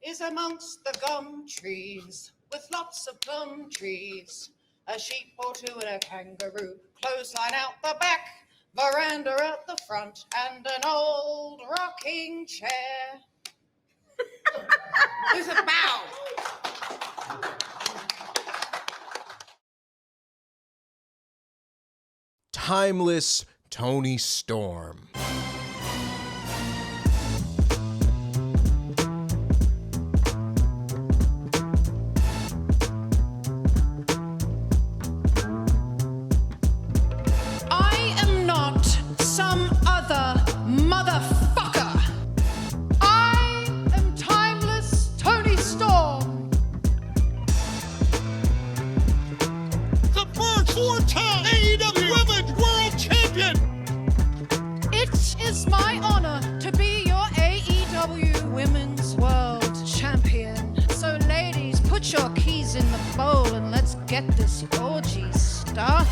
is amongst the gum trees, with lots of plum trees. A sheep or two and a kangaroo, clothesline out the back, veranda at the front, and an old rocking chair. There's a bow. Timeless Toni Storm. I am not some other motherfucker. I am timeless Toni Storm. The first four-time AEW Women's World Champion. It is my honor to be your AEW Women's World Champion. So ladies, put your keys in the bowl and let's get this orgy started.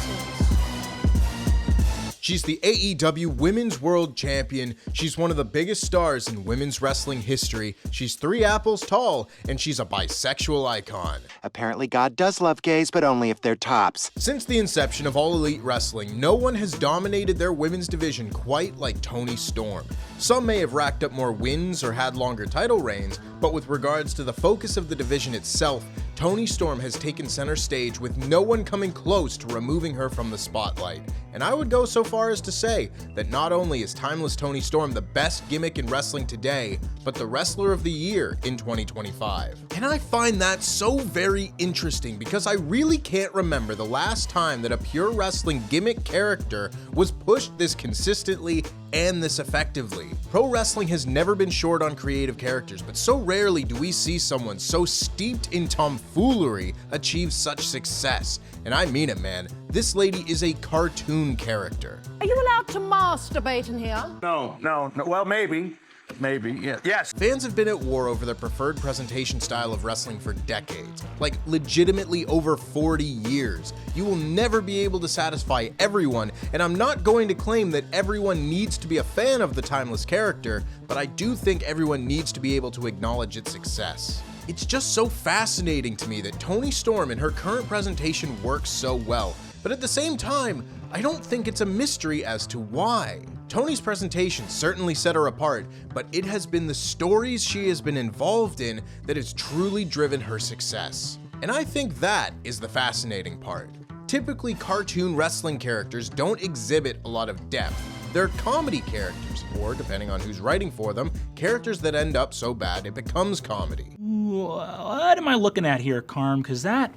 She's the AEW Women's World Champion. She's one of the biggest stars in women's wrestling history. She's 3 apples tall, and she's a bisexual icon. Apparently God does love gays, but only if they're tops. Since the inception of All Elite Wrestling, no one has dominated their women's division quite like Toni Storm. Some may have racked up more wins or had longer title reigns, but with regards to the focus of the division itself, Toni Storm has taken center stage with no one coming close to removing her from the spotlight. And I would go so far as to say that not only is Timeless Toni Storm the best gimmick in wrestling today, but the Wrestler of the Year in 2025. And I find that so very interesting because I really can't remember the last time that a pure wrestling gimmick character was pushed this consistently and this effectively. Pro wrestling has never been short on creative characters, but so rarely do we see someone so steeped in tomfoolery achieve such success. And I mean it, man. This lady is a cartoon character. Are you allowed to masturbate in here? No. Well, maybe, yeah. Yes. Fans have been at war over their preferred presentation style of wrestling for decades, like legitimately over 40 years. You will never be able to satisfy everyone, and I'm not going to claim that everyone needs to be a fan of the timeless character, but I do think everyone needs to be able to acknowledge its success. It's just so fascinating to me that Toni Storm in her current presentation works so well, but at the same time, I don't think it's a mystery as to why. Toni's presentation certainly set her apart, but it has been the stories she has been involved in that has truly driven her success. And I think that is the fascinating part. Typically, cartoon wrestling characters don't exhibit a lot of depth. They're comedy characters, or depending on who's writing for them, characters that end up so bad it becomes comedy. What am I looking at here, Carm? Because that,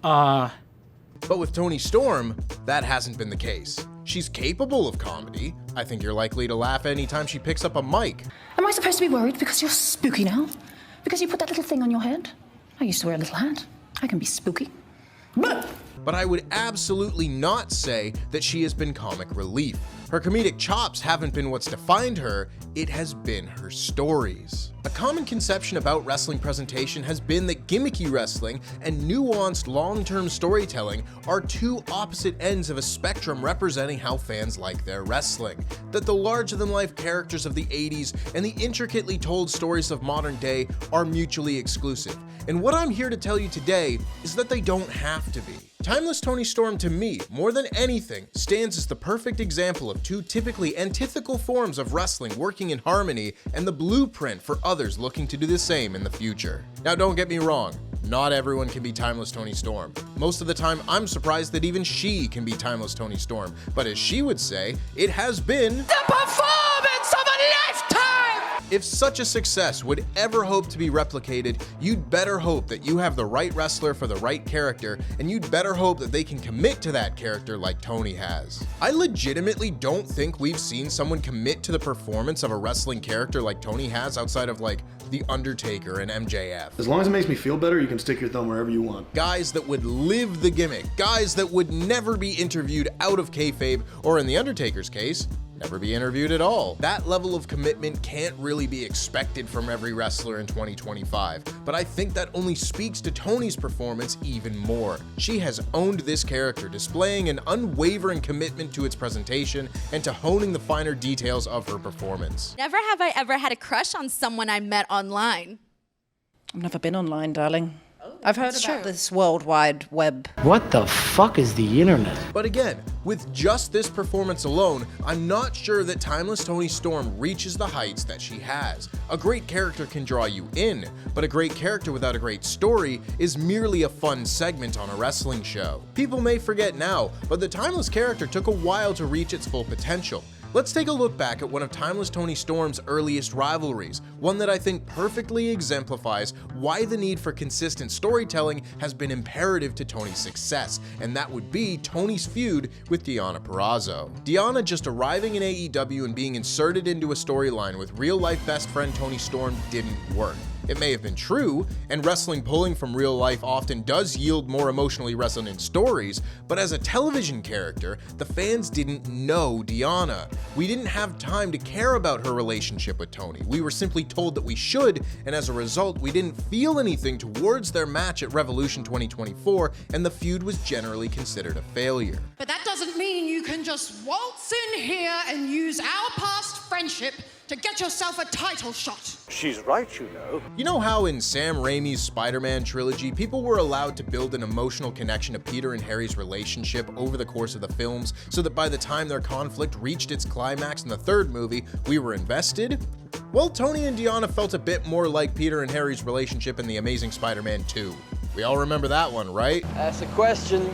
But with Toni Storm, that hasn't been the case. She's capable of comedy. I think you're likely to laugh anytime she picks up a mic. Am I supposed to be worried because you're spooky now? Because you put that little thing on your head? I used to wear a little hat. I can be spooky. But I would absolutely not say that she has been comic relief. Her comedic chops haven't been what's defined her, it has been her stories. A common conception about wrestling presentation has been that gimmicky wrestling and nuanced long-term storytelling are two opposite ends of a spectrum representing how fans like their wrestling. That the larger-than-life characters of the 80s and the intricately told stories of modern day are mutually exclusive. And what I'm here to tell you today is that they don't have to be. Timeless Toni Storm, to me, more than anything, stands as the perfect example of two typically antithetical forms of wrestling working in harmony and the blueprint for others looking to do the same in the future. Now, don't get me wrong, not everyone can be Timeless Toni Storm. Most of the time, I'm surprised that even she can be Timeless Toni Storm, but as she would say, it has been The performance of a lifetime! If such a success would ever hope to be replicated, you'd better hope that you have the right wrestler for the right character, and you'd better hope that they can commit to that character like Toni has. I legitimately don't think we've seen someone commit to the performance of a wrestling character like Toni has outside of like The Undertaker and MJF. As long as it makes me feel better, you can stick your thumb wherever you want. Guys that would live the gimmick, guys that would never be interviewed out of kayfabe, or in The Undertaker's case, never be interviewed at all. That level of commitment can't really be expected from every wrestler in 2025, but I think that only speaks to Toni's performance even more. She has owned this character, displaying an unwavering commitment to its presentation and to honing the finer details of her performance. Never have I ever had a crush on someone I met online. I've never been online, darling. I've heard about this worldwide web. What the fuck is the internet? But again, with just this performance alone, I'm not sure that timeless Toni Storm reaches the heights that she has. A great character can draw you in, but a great character without a great story is merely a fun segment on a wrestling show. People may forget now, but the timeless character took a while to reach its full potential. Let's take a look back at one of timeless Toni Storm's earliest rivalries, one that I think perfectly exemplifies why the need for consistent storytelling has been imperative to Toni's success, and that would be Toni's feud with Deonna Purrazzo. Deonna just arriving in AEW and being inserted into a storyline with real-life best friend Toni Storm didn't work. It may have been true, and wrestling pulling from real life often does yield more emotionally resonant stories, but as a television character, the fans didn't know Deonna. We didn't have time to care about her relationship with Toni. We were simply told that we should, and as a result, we didn't feel anything towards their match at Revolution 2024, and the feud was generally considered a failure. But that doesn't mean you can just waltz in here and use our past friendship to get yourself a title shot. She's right, you know. You know how in Sam Raimi's Spider-Man trilogy, people were allowed to build an emotional connection to Peter and Harry's relationship over the course of the films, so that by the time their conflict reached its climax in the third movie, we were invested? Well, Toni and Deonna felt a bit more like Peter and Harry's relationship in The Amazing Spider-Man 2. We all remember that one, right? That's a question.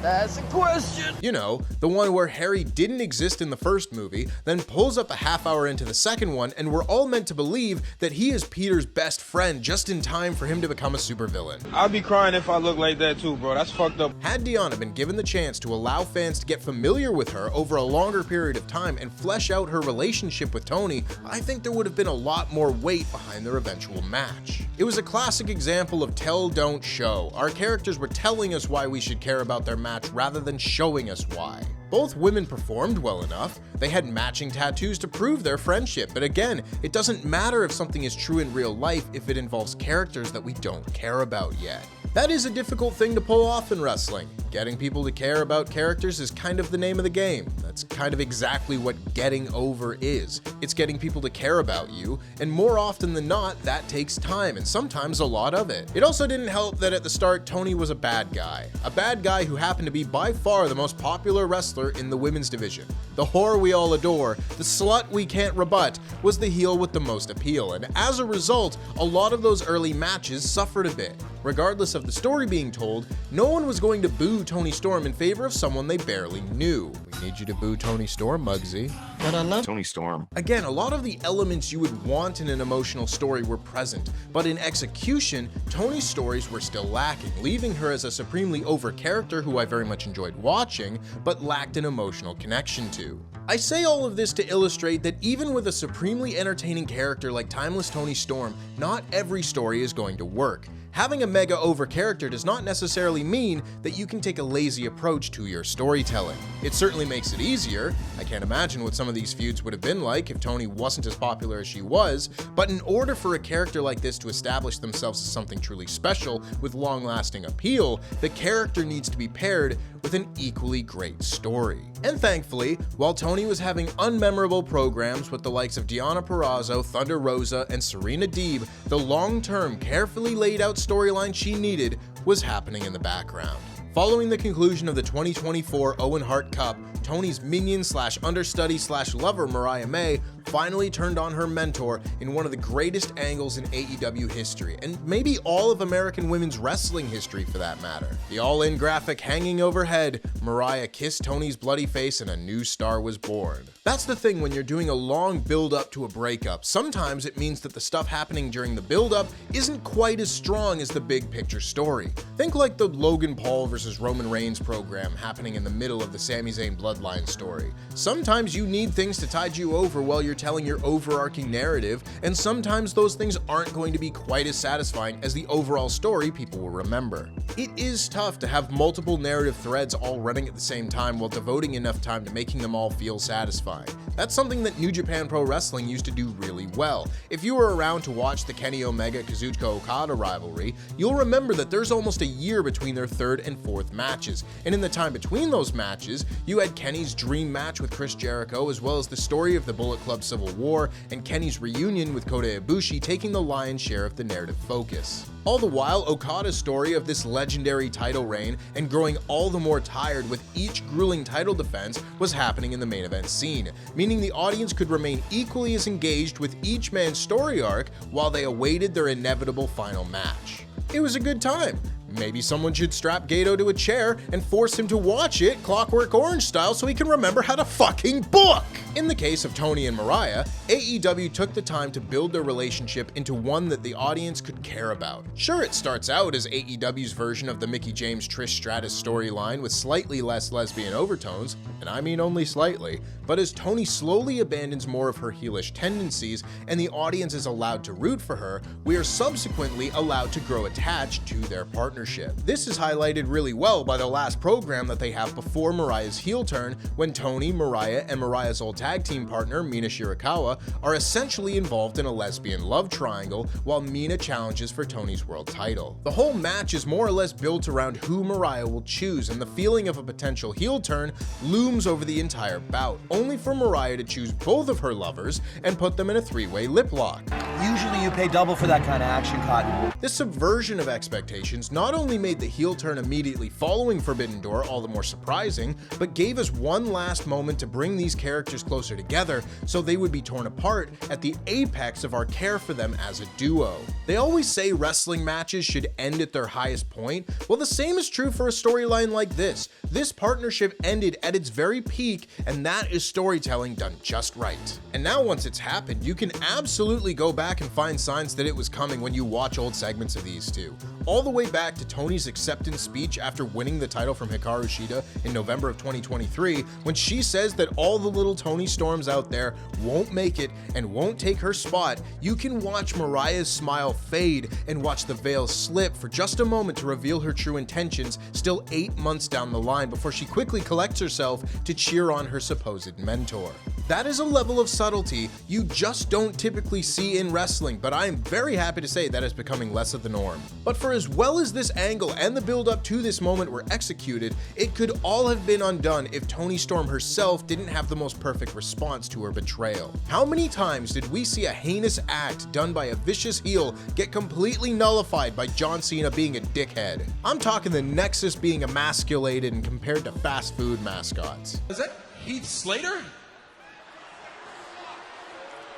That's a question. You know, the one where Harry didn't exist in the first movie, then pulls up a half hour into the second one, and we're all meant to believe that he is Peter's best friend just in time for him to become a supervillain. I'd be crying if I looked like that too, bro. That's fucked up. Had Deonna been given the chance to allow fans to get familiar with her over a longer period of time and flesh out her relationship with Toni, I think there would have been a lot more weight behind their eventual match. It was a classic example of tell, don't show. Our characters were telling us why we should care about their match rather than showing us why. Both women performed well enough. They had matching tattoos to prove their friendship, but again, it doesn't matter if something is true in real life if it involves characters that we don't care about yet. That is a difficult thing to pull off in wrestling. Getting people to care about characters is kind of the name of the game. That's kind of exactly what getting over is. It's getting people to care about you, and more often than not, that takes time, and sometimes a lot of it. It also didn't help that at the start, Toni was a bad guy. A bad guy who happened to be by far the most popular wrestler in the women's division. The whore we all adore, the slut we can't rebut, was the heel with the most appeal, and as a result, a lot of those early matches suffered a bit. Regardless of the story being told, no one was going to boo Toni Storm in favor of someone they barely knew. We need you to boo Toni Storm, Muggsy. But I love Toni Storm. Again, a lot of the elements you would want in an emotional story were present, but in execution, Toni's stories were still lacking, leaving her as a supremely over character who I very much enjoyed watching, but lacked an emotional connection to. I say all of this to illustrate that even with a supremely entertaining character like timeless Toni Storm, not every story is going to work. Having a mega over character does not necessarily mean that you can take a lazy approach to your storytelling. It certainly makes it easier. I can't imagine what some of these feuds would have been like if Toni wasn't as popular as she was, but in order for a character like this to establish themselves as something truly special with long-lasting appeal, the character needs to be paired with an equally great story. And thankfully, while Toni was having unmemorable programs with the likes of Deonna Purrazzo, Thunder Rosa, and Serena Deeb, the long-term, carefully laid out storyline she needed was happening in the background. Following the conclusion of the 2024 Owen Hart Cup, Toni's minion/understudy/lover Mariah May finally turned on her mentor in one of the greatest angles in AEW history, and maybe all of American women's wrestling history for that matter. The all-in graphic hanging overhead, Mariah kissed Toni's bloody face and a new star was born. That's the thing when you're doing a long build-up to a breakup. Sometimes it means that the stuff happening during the build-up isn't quite as strong as the big picture story. Think like the Logan Paul versus Roman Reigns program happening in the middle of the Sami Zayn bloodline story. Sometimes you need things to tide you over while you're telling your overarching narrative, and sometimes those things aren't going to be quite as satisfying as the overall story people will remember. It is tough to have multiple narrative threads all running at the same time while devoting enough time to making them all feel satisfying. That's something that New Japan Pro Wrestling used to do really well. If you were around to watch the Kenny Omega-Kazuchika Okada rivalry, you'll remember that there's almost a year between their third and fourth matches, and in the time between those matches, you had Kenny's dream match with Chris Jericho, as well as the story of the Bullet Club of Civil War and Kenny's reunion with Kota Ibushi taking the lion's share of the narrative focus. All the while, Okada's story of this legendary title reign and growing all the more tired with each grueling title defense was happening in the main event scene, meaning the audience could remain equally as engaged with each man's story arc while they awaited their inevitable final match. It was a good time. Maybe someone should strap Gato to a chair and force him to watch it Clockwork Orange style so he can remember how to fucking book! In the case of Toni and Mariah, AEW took the time to build their relationship into one that the audience could care about. Sure, it starts out as AEW's version of the Mickie James Trish Stratus storyline with slightly less lesbian overtones, and I mean only slightly, but as Toni slowly abandons more of her heelish tendencies and the audience is allowed to root for her, we are subsequently allowed to grow attached to their partnership. This is highlighted really well by the last program that they have before Mariah's heel turn, when Toni, Mariah, and Mariah's old tag team partner, Mina Shirakawa, are essentially involved in a lesbian love triangle while Mina challenges for Toni's world title. The whole match is more or less built around who Mariah will choose, and the feeling of a potential heel turn looms over the entire bout, only for Mariah to choose both of her lovers and put them in a three-way lip lock. Usually you pay double for that kind of action, Cotton. This subversion of expectations not only made the heel turn immediately following Forbidden Door all the more surprising, but gave us one last moment to bring these characters closer together so they would be torn apart at the apex of our care for them as a duo. They always say wrestling matches should end at their highest point. Well, the same is true for a storyline like this. This partnership ended at its very peak, and that is storytelling done just right. And now once it's happened, you can absolutely go back and find signs that it was coming when you watch old segments of these two. All the way back to Toni's acceptance speech after winning the title from Hikaru Shida in November of 2023, when she says that all the little Toni Storms out there won't make it and won't take her spot. You can watch Mariah's smile fade and watch the veil slip for just a moment to reveal her true intentions still 8 months down the line before she quickly collects herself to cheer on her supposed mentor. That is a level of subtlety you just don't typically see in wrestling, but I am very happy to say that is becoming less of the norm. But for as well as this angle and the build up to this moment were executed, it could all have been undone if Toni Storm herself didn't have the most perfect response to her betrayal. How many times did we see a heinous act done by a vicious heel get completely nullified by John Cena being a dickhead? I'm talking the Nexus being emasculated and compared to fast food mascots. Is that Heath Slater?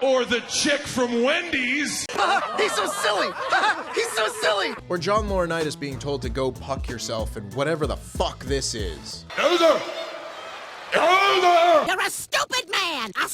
Or the chick from Wendy's? He's so silly! He's so silly! Or John Laurinaitis being told to go puck yourself and whatever the fuck this is. Elder! You're a stupid man! A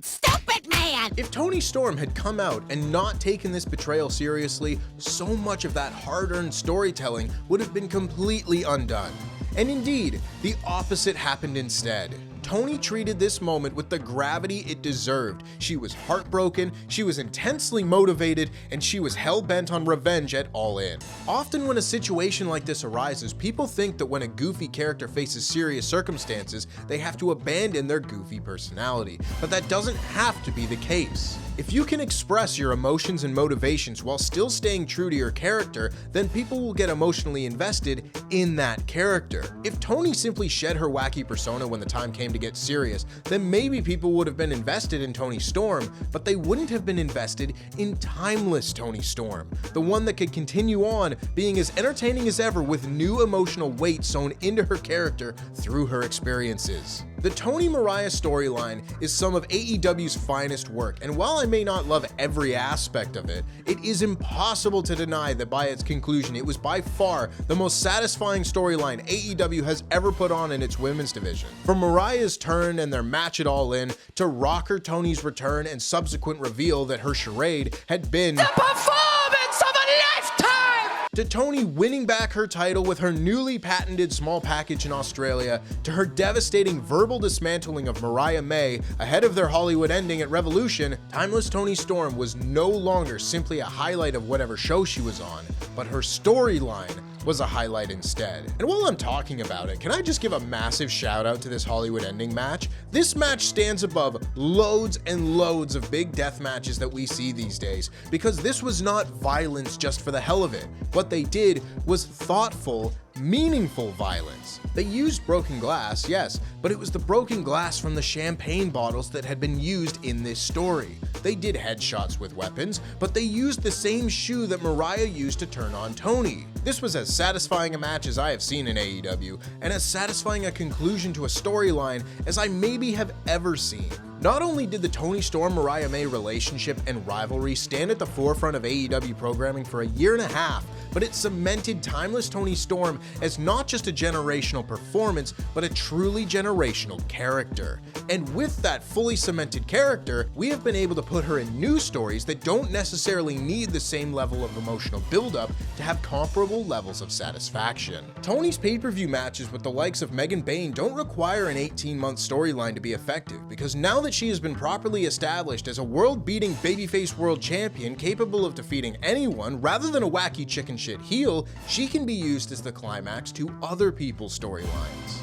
stupid man! If Toni Storm had come out and not taken this betrayal seriously, so much of that hard-earned storytelling would have been completely undone. And indeed, the opposite happened instead. Toni treated this moment with the gravity it deserved. She was heartbroken, she was intensely motivated, and she was hell-bent on revenge at All In. Often when a situation like this arises, people think that when a goofy character faces serious circumstances, they have to abandon their goofy personality. But that doesn't have to be the case. If you can express your emotions and motivations while still staying true to your character, then people will get emotionally invested in that character. If Toni simply shed her wacky persona when the time came to get serious, then maybe people would have been invested in Toni Storm, but they wouldn't have been invested in timeless Toni Storm, the one that could continue on being as entertaining as ever with new emotional weight sewn into her character through her experiences. The Toni Mariah storyline is some of AEW's finest work, and while I may not love every aspect of it, it is impossible to deny that by its conclusion, it was by far the most satisfying storyline AEW has ever put on in its women's division. From Mariah's turn and their match at All In, to Rocker Toni's return and subsequent reveal that her charade had been The performance of a lifetime! to Toni winning back her title with her newly patented small package in Australia, to her devastating verbal dismantling of Mariah May ahead of their Hollywood ending at Revolution, timeless Toni Storm was no longer simply a highlight of whatever show she was on, but her storyline was a highlight instead. And while I'm talking about it, can I just give a massive shout out to this Hollywood ending match? This match stands above loads and loads of big death matches that we see these days, because this was not violence just for the hell of it. What they did was thoughtful meaningful violence. They used broken glass, yes, but it was the broken glass from the champagne bottles that had been used in this story. They did headshots with weapons, but they used the same shoe that Mariah used to turn on Toni. This was as satisfying a match as I have seen in AEW, and as satisfying a conclusion to a storyline as I maybe have ever seen. Not only did the Toni Storm-Mariah May relationship and rivalry stand at the forefront of AEW programming for a year and a half, but it cemented timeless Toni Storm as not just a generational performance, but a truly generational character. And with that fully cemented character, we have been able to put her in new stories that don't necessarily need the same level of emotional buildup to have comparable levels of satisfaction. Toni's pay-per-view matches with the likes of Megan Bayne don't require an 18-month storyline to be effective, because now that she has been properly established as a world-beating babyface world champion capable of defeating anyone rather than a wacky chicken shit heel, she can be used as the climax to other people's storylines.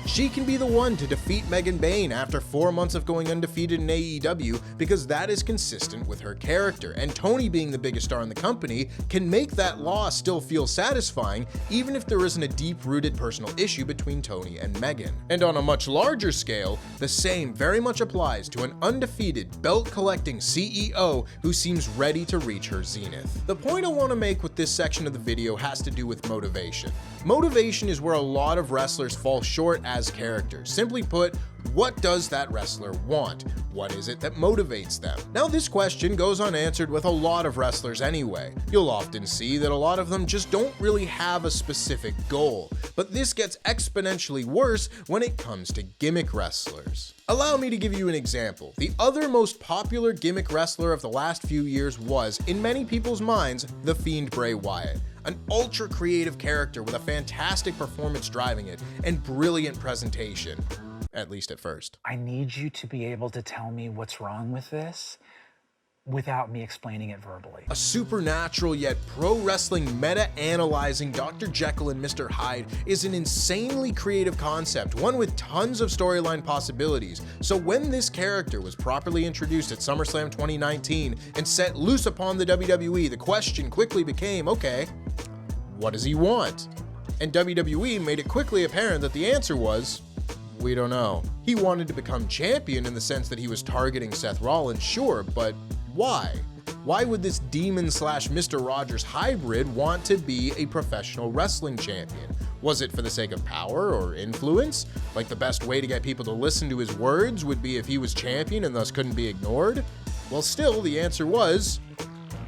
She can be the one to defeat Megan Bayne after 4 months of going undefeated in AEW, because that is consistent with her character, and Toni, being the biggest star in the company, can make that loss still feel satisfying even if there isn't a deep-rooted personal issue between Toni and Megan. And on a much larger scale, the same very much applies to an undefeated, belt-collecting CEO who seems ready to reach her zenith. The point I want to make with this section of the video has to do with motivation. Motivation is where a lot of wrestlers fall short as characters. Simply put, what does that wrestler want? What is it that motivates them? Now, this question goes unanswered with a lot of wrestlers anyway. You'll often see that a lot of them just don't really have a specific goal, but this gets exponentially worse when it comes to gimmick wrestlers. Allow me to give you an example. The other most popular gimmick wrestler of the last few years was, in many people's minds, The Fiend Bray Wyatt. An ultra creative character with a fantastic performance driving it and brilliant presentation. At least at first. I need you to be able to tell me what's wrong with this without me explaining it verbally. A supernatural yet pro wrestling meta-analyzing Dr. Jekyll and Mr. Hyde is an insanely creative concept, one with tons of storyline possibilities. So when this character was properly introduced at SummerSlam 2019 and set loose upon the WWE, the question quickly became, okay, what does he want? And WWE made it quickly apparent that the answer was, we don't know. He wanted to become champion in the sense that he was targeting Seth Rollins, sure, but why? Why would this demon/Mr. Rogers hybrid want to be a professional wrestling champion? Was it for the sake of power or influence? Like the best way to get people to listen to his words would be if he was champion and thus couldn't be ignored? Well, still, the answer was,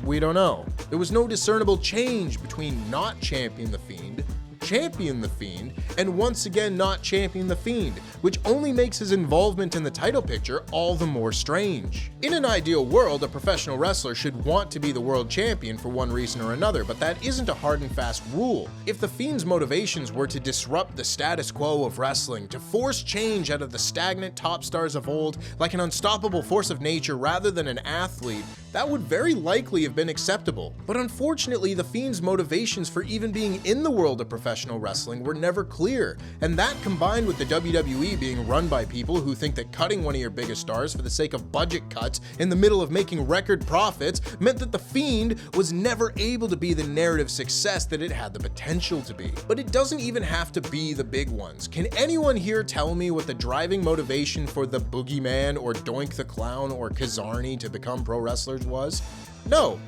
we don't know. There was no discernible change between not champion the Fiend, champion the Fiend, and once again not champion the Fiend, which only makes his involvement in the title picture all the more strange. In an ideal world, a professional wrestler should want to be the world champion for one reason or another, but that isn't a hard and fast rule. If the Fiend's motivations were to disrupt the status quo of wrestling, to force change out of the stagnant top stars of old, like an unstoppable force of nature rather than an athlete, that would very likely have been acceptable. But unfortunately, the Fiend's motivations for even being in the world of professional wrestling were never clear, and that combined with the WWE being run by people who think that cutting one of your biggest stars for the sake of budget cuts in the middle of making record profits meant that the Fiend was never able to be the narrative success that it had the potential to be. But it doesn't even have to be the big ones. Can anyone here tell me what the driving motivation for the Boogeyman or Doink the Clown or Kazarni to become pro wrestlers was? No,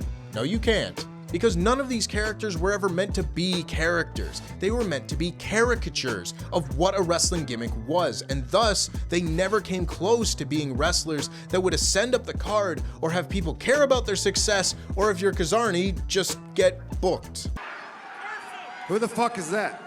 you can't. Because none of these characters were ever meant to be characters. They were meant to be caricatures of what a wrestling gimmick was, and thus, they never came close to being wrestlers that would ascend up the card or have people care about their success, or if you're Kazarni, just get booked. Who the fuck is that?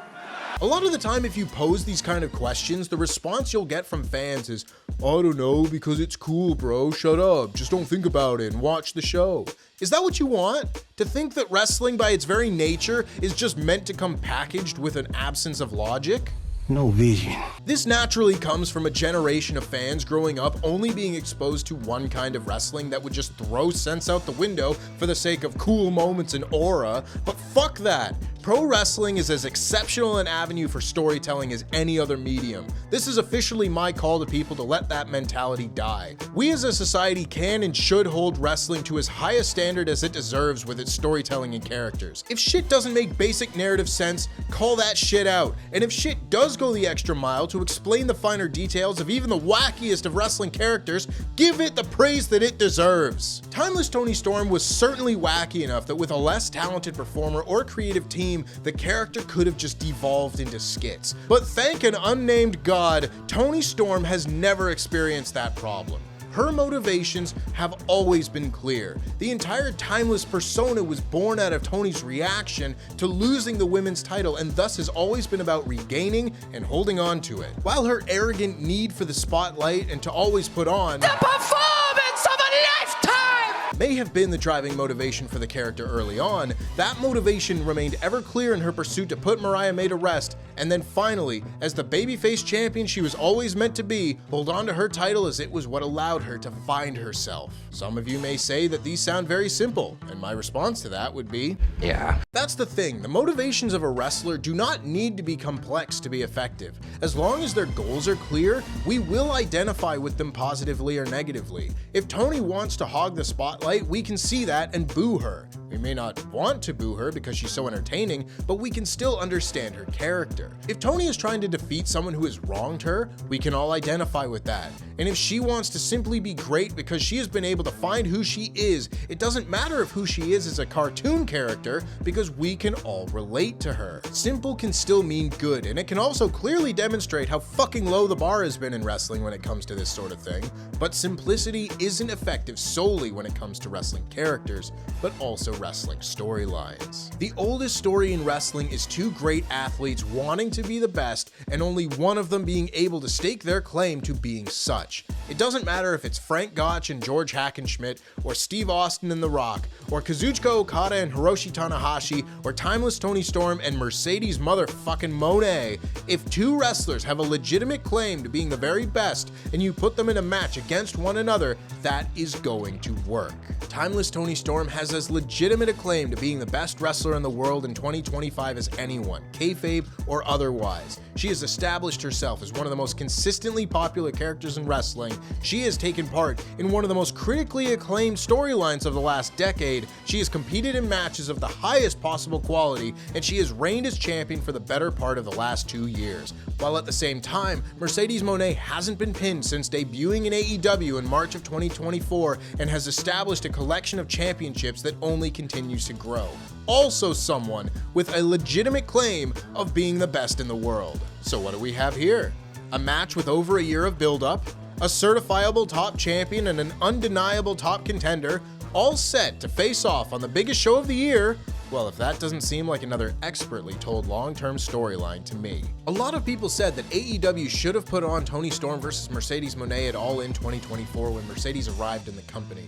A lot of the time, if you pose these kind of questions, the response you'll get from fans is, I don't know, because it's cool, bro, shut up, just don't think about it and watch the show. Is that what you want? To think that wrestling by its very nature is just meant to come packaged with an absence of logic? No vision. This naturally comes from a generation of fans growing up only being exposed to one kind of wrestling that would just throw sense out the window for the sake of cool moments and aura, but fuck that. Pro wrestling is as exceptional an avenue for storytelling as any other medium. This is officially my call to people to let that mentality die. We as a society can and should hold wrestling to as high a standard as it deserves with its storytelling and characters. If shit doesn't make basic narrative sense, call that shit out. And if shit does go the extra mile to explain the finer details of even the wackiest of wrestling characters, give it the praise that it deserves. Timeless Toni Storm was certainly wacky enough that with a less talented performer or creative team, the character could have just devolved into skits. But thank an unnamed god, Toni Storm has never experienced that problem. Her motivations have always been clear. The entire Timeless persona was born out of Toni's reaction to losing the women's title and thus has always been about regaining and holding on to it. While her arrogant need for the spotlight and to always put on The performance of a lifetime may have been the driving motivation for the character early on, that motivation remained ever clear in her pursuit to put Mariah May to rest, and then finally, as the babyface champion she was always meant to be, hold on to her title as it was what allowed her to find herself. Some of you may say that these sound very simple, and my response to that would be, yeah. That's the thing, the motivations of a wrestler do not need to be complex to be effective. As long as their goals are clear, we will identify with them positively or negatively. If Toni wants to hog the spotlight, we can see that and boo her. We may not want to boo her because she's so entertaining, but we can still understand her character. If Toni is trying to defeat someone who has wronged her, we can all identify with that. And if she wants to simply be great because she has been able to find who she is, it doesn't matter if who she is a cartoon character because we can all relate to her. Simple can still mean good, and it can also clearly demonstrate how fucking low the bar has been in wrestling when it comes to this sort of thing. But simplicity isn't effective solely when it comes to wrestling characters, but also wrestling storylines. The oldest story in wrestling is two great athletes wanting to be the best and only one of them being able to stake their claim to being such. It doesn't matter if it's Frank Gotch and George Hackenschmidt, or Steve Austin and The Rock, or Kazuchika Okada and Hiroshi Tanahashi, or Timeless Toni Storm and Mercedes motherfucking Moné. If two wrestlers have a legitimate claim to being the very best and you put them in a match against one another, that is going to work. Timeless Toni Storm has as legitimate a claim to being the best wrestler in the world in 2025 as anyone, kayfabe or otherwise. She has established herself as one of the most consistently popular characters in wrestling. She has taken part in one of the most critically acclaimed storylines of the last decade. She has competed in matches of the highest possible quality, and she has reigned as champion for the better part of the last 2 years. While at the same time, Mercedes Moné hasn't been pinned since debuting in AEW in March of 2024 and has established a collection of championships that only continues to grow. Also someone with a legitimate claim of being the best in the world. So what do we have here? A match with over a year of build-up, a certifiable top champion and an undeniable top contender, all set to face off on the biggest show of the year. Well, if that doesn't seem like another expertly told long-term storyline to me. A lot of people said that AEW should have put on Toni Storm versus Mercedes Moné at All In 2024 when Mercedes arrived in the company.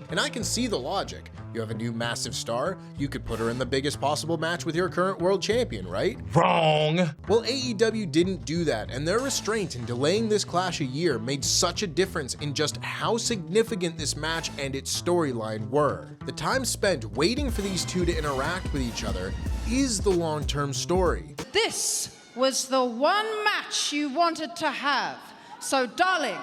And I can see the logic. You have a new massive star, you could put her in the biggest possible match with your current world champion, right? Wrong! Well, AEW didn't do that, and their restraint in delaying this clash a year made such a difference in just how significant this match and its storyline were. The time spent waiting for these two to interact with each other is the long-term story. This was the one match you wanted to have. So, darling,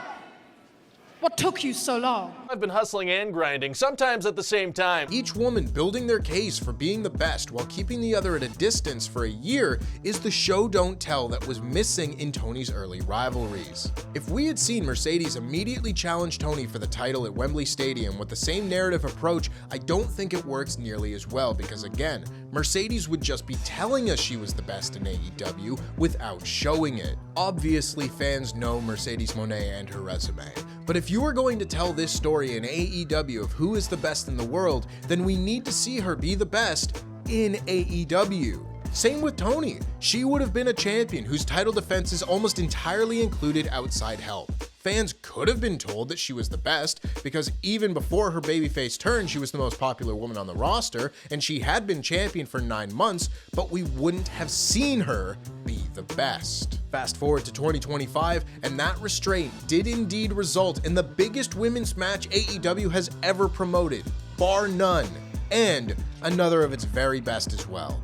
what took you so long? I've been hustling and grinding, sometimes at the same time. Each woman building their case for being the best while keeping the other at a distance for a year is the show don't tell that was missing in Toni's early rivalries. If we had seen Mercedes immediately challenge Toni for the title at Wembley Stadium with the same narrative approach, I don't think it works nearly as well because again, Mercedes would just be telling us she was the best in AEW without showing it. Obviously, fans know Mercedes Moné and her resume, but if you are going to tell this story in AEW of who is the best in the world, then we need to see her be the best in AEW. Same with Toni. She would have been a champion whose title defenses almost entirely included outside help. Fans could have been told that she was the best because even before her babyface turn, she was the most popular woman on the roster and she had been champion for 9 months, but we wouldn't have seen her be the best. Fast forward to 2025, and that restraint did indeed result in the biggest women's match AEW has ever promoted, bar none, and another of its very best as well.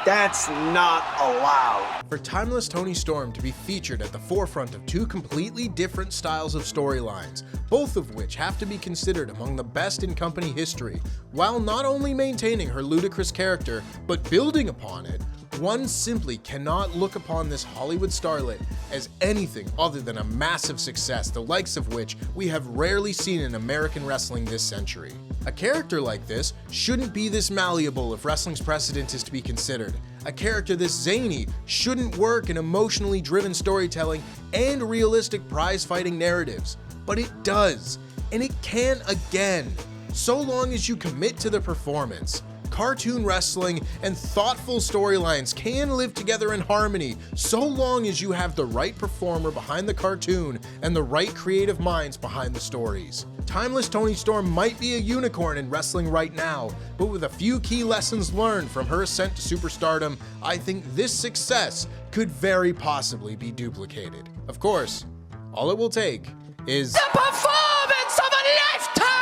That's not allowed. For timeless Toni Storm to be featured at the forefront of two completely different styles of storylines, both of which have to be considered among the best in company history, while not only maintaining her ludicrous character, but building upon it, one simply cannot look upon this Hollywood starlet as anything other than a massive success, the likes of which we have rarely seen in American wrestling this century. A character like this shouldn't be this malleable if wrestling's precedent is to be considered. A character this zany shouldn't work in emotionally driven storytelling and realistic prize-fighting narratives. But it does, and it can again, so long as you commit to the performance. Cartoon wrestling and thoughtful storylines can live together in harmony so long as you have the right performer behind the cartoon and the right creative minds behind the stories. Timeless Toni Storm might be a unicorn in wrestling right now, but with a few key lessons learned from her ascent to superstardom, I think this success could very possibly be duplicated. Of course, all it will take is the performance of a lifetime!